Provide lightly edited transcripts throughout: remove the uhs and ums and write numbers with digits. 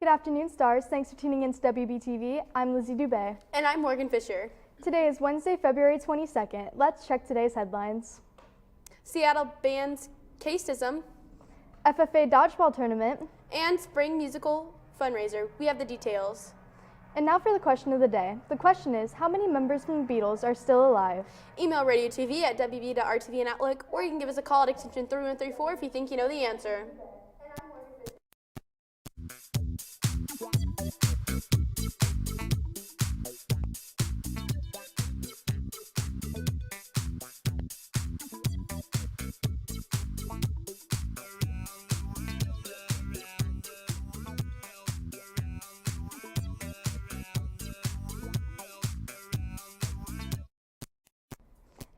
Good afternoon, Stars. Thanks for tuning in to WBTV. I'm Lizzie Dubé. And I'm Morgan Fisher. Today is Wednesday, February 22nd. Let's check today's headlines. Seattle bans casteism. FFA Dodgeball Tournament. And spring musical fundraiser. We have the details. And now for the question of the day. The question is, how many members from the Beatles are still alive? Email RadioTV at wb.rtv and Outlook, or you can give us a call at extension 3134 if you think you know the answer.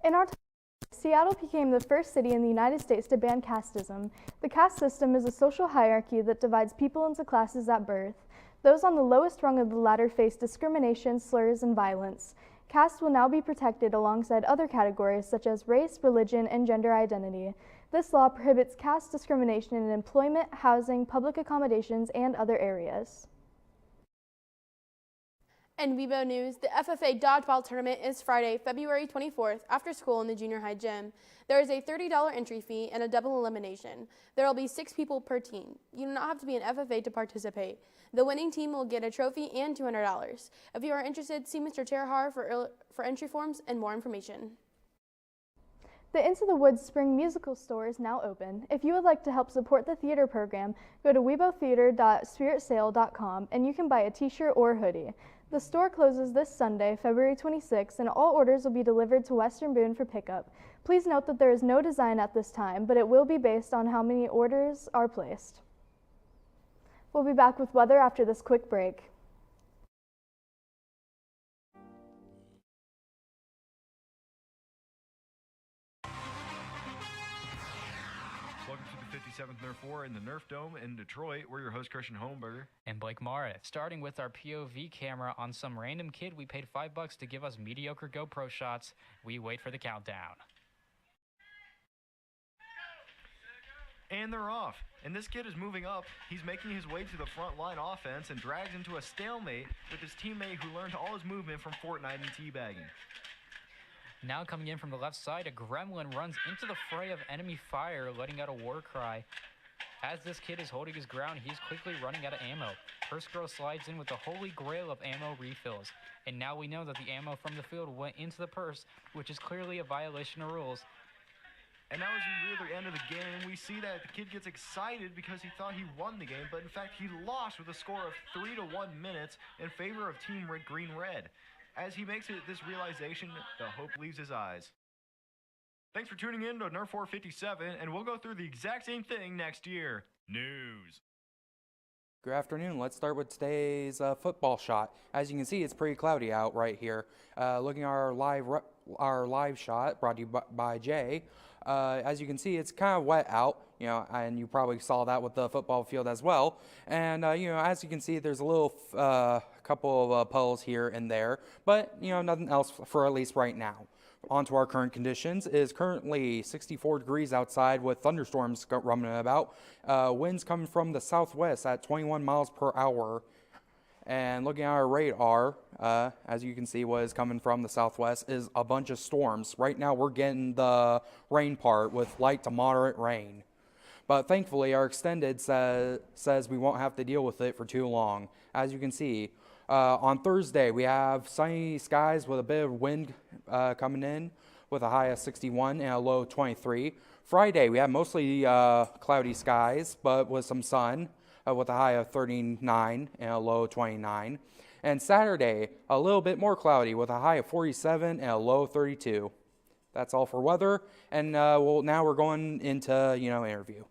In our time, Seattle became the first city in the United States to ban casteism. The caste system is a social hierarchy that divides people into classes at birth. Those on the lowest rung of the ladder face discrimination, slurs, and violence. Caste will now be protected alongside other categories such as race, religion, and gender identity. This law prohibits caste discrimination in employment, housing, public accommodations, and other areas. In WeBo News, the FFA Dodgeball Tournament is Friday, February 24th, after school in the junior high gym. There is a $30 entry fee and a double elimination. There will be 6 people per team. You do not have to be an FFA to participate. The winning team will get a trophy and $200. If you are interested, see Mr. Terhar for entry forms and more information. The Into the Woods Spring Musical Store is now open. If you would like to help support the theater program, go to webotheater.spiritsale.com and you can buy a t-shirt or hoodie. The store closes this Sunday, February 26th, and all orders will be delivered to Western Boone for pickup. Please note that there is no design at this time, but it will be based on how many orders are placed. We'll be back with weather after this quick break. Welcome to the 57th Nerf War in the Nerf Dome in Detroit. We're your host, Christian Holmberger. And Blake Mara. Starting with our POV camera on some random kid we paid $5 to give us mediocre GoPro shots. We wait for the countdown. And they're off. And this kid is moving up. He's making his way to the front line offense and drags into a stalemate with his teammate who learned all his movement from Fortnite and teabagging. Now coming in from the left side, a gremlin runs into the fray of enemy fire, letting out a war cry. As this kid is holding his ground, he's quickly running out of ammo. First girl slides in with the holy grail of ammo refills. And now we know that the ammo from the field went into the purse, which is clearly a violation of rules. And now as we near the end of the game, we see that the kid gets excited because he thought he won the game, but in fact he lost with a score of 3-1 minutes in favor of Team Green-Red. As he makes this realization, the hope leaves his eyes. Thanks for tuning in to Nerf 457, and we'll go through the exact same thing next year. News. Good afternoon. Let's start with today's football shot. As you can see, it's pretty cloudy out right here. Looking at our live shot brought to you by Jay. As you can see, it's kind of wet out, and you probably saw that with the football field as well. And, as you can see, there's a little couple of puddles here and there, but, nothing else for at least right now. On to our current conditions. It is currently 64 degrees outside with thunderstorms running about. Winds coming from the southwest at 21 miles per hour. And looking at our radar, as you can see, what is coming from the southwest is a bunch of storms. Right now, we're getting the rain part with light to moderate rain. But thankfully, our extended says we won't have to deal with it for too long. As you can see, on Thursday, we have sunny skies with a bit of wind coming in with a high of 61 and a low of 23. Friday, we have mostly cloudy skies, but with some sun. With a high of 39 and a low of 29. And Saturday, a little bit more cloudy with a high of 47 and a low of 32. That's all for weather. And now we're going into, interview.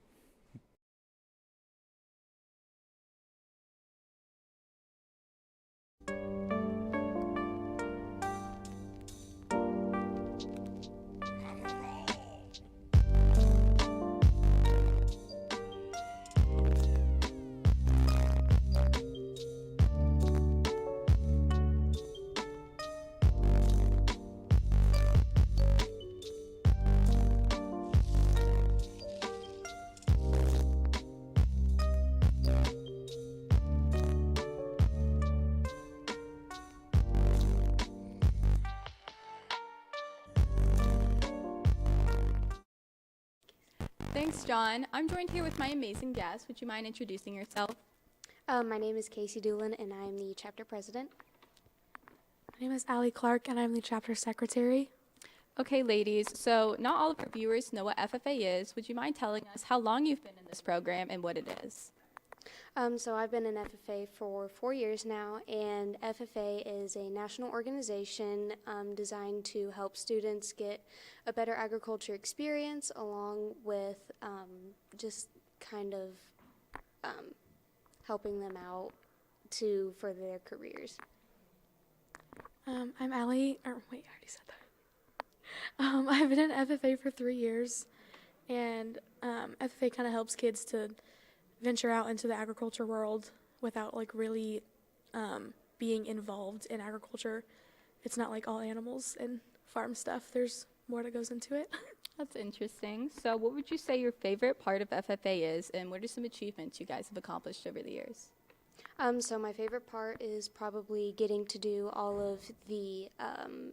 Thanks, John. I'm joined here with my amazing guest. Would you mind introducing yourself? My name is Casey Doolin, and I'm the chapter president. My name is Allie Clark, and I'm the chapter secretary. Okay, ladies, so not all of our viewers know what FFA is. Would you mind telling us how long you've been in this program and what it is? So I've been in FFA for 4 years now, and FFA is a national organization designed to help students get a better agriculture experience along with just kind of helping them out to further their careers. I'm Allie, I already said that. I've been in FFA for 3 years, and FFA kind of helps kids to venture out into the agriculture world without like really being involved in agriculture. It's not like all animals and farm stuff. There's more that goes into it. That's interesting. So what would you say your favorite part of FFA is, and what are some achievements you guys have accomplished over the years? So my favorite part is probably getting to do all of the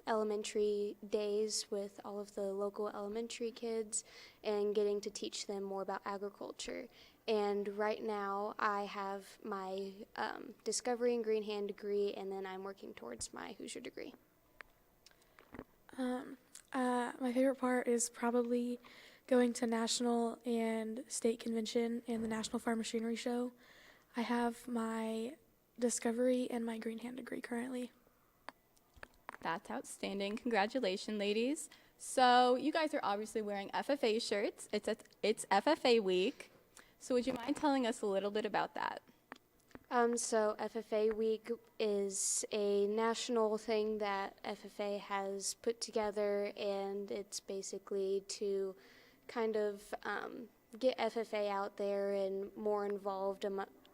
elementary days with all of the local elementary kids and getting to teach them more about agriculture. And right now I have my Discovery and Green Hand degree, and then I'm working towards my Hoosier degree. My favorite part is probably going to national and state convention and the National Farm Machinery Show. I have my Discovery and my Green Hand degree currently. That's outstanding. Congratulations, ladies. So you guys are obviously wearing FFA shirts. It's FFA week. So would you mind telling us a little bit about that? So FFA Week is a national thing that FFA has put together, and it's basically to kind of get FFA out there and more involved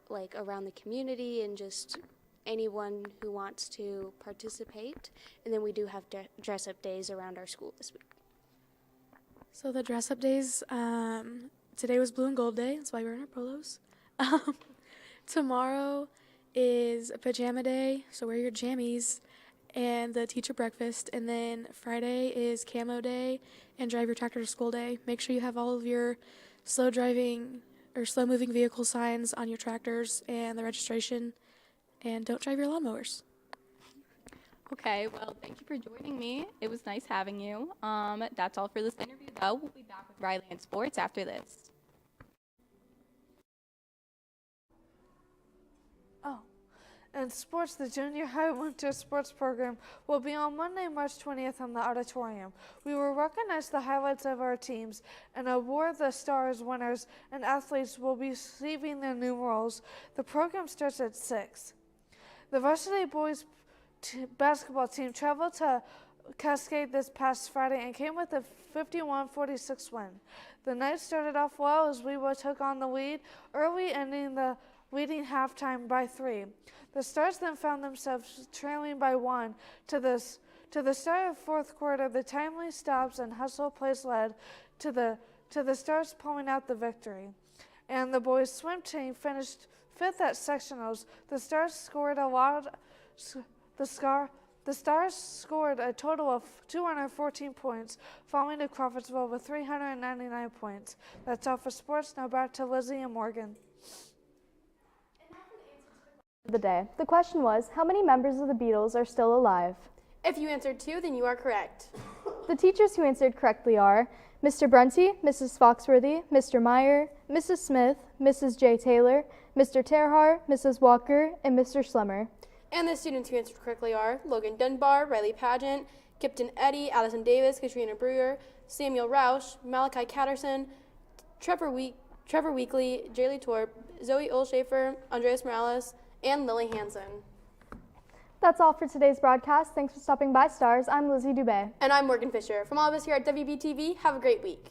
like around the community and just anyone who wants to participate. And then we do have dress-up days around our school this week. So the dress-up days, today was Blue and Gold Day. That's why we're in our polos. Tomorrow is Pajama Day, so wear your jammies, and the teacher breakfast. And then Friday is Camo Day and Drive Your Tractor to School Day. Make sure you have all of your slow driving or slow moving vehicle signs on your tractors and the registration, and don't drive your lawnmowers. Okay, well, thank you for joining me. It was nice having you. That's all for this interview, though. We'll be back with Riley and Sports after this. In sports, the junior high winter sports program will be on Monday, March 20th in the auditorium. We will recognize the highlights of our teams and award the stars winners, and athletes will be receiving their new roles. The program starts at 6. The varsity boys basketball team traveled to Cascade this past Friday and came with a 51-46 win. The night started off well as we took on the lead early, ending the leading halftime by 3. The Stars then found themselves trailing by 1 to the start of fourth quarter. The timely stops and hustle plays led to the Stars pulling out the victory. And the boys' swim team finished 5th at sectionals. The Stars scored a total of 214 points, falling to Crawfordsville with 399 points. That's all for sports. Now back to Lizzie and Morgan. The day. The question was, how many members of the Beatles are still alive? If you answered 2, then you are correct. The teachers who answered correctly are Mr. Brunty, Mrs. Foxworthy, Mr. Meyer, Mrs. Smith, Mrs. J. Taylor, Mr. Terhar, Mrs. Walker, and Mr. Schlemmer. And the students who answered correctly are Logan Dunbar, Riley Pageant, Kipton Eddy, Allison Davis, Katrina Brewer, Samuel Roush, Malachi Catterson, Trevor Weekly, Jaylee Torp, Zoe Olshafer, Andreas Morales, and Lily Hansen. That's all for today's broadcast. Thanks for stopping by, Stars. I'm Lizzie Dubé. And I'm Morgan Fisher. From all of us here at WBTV, have a great week.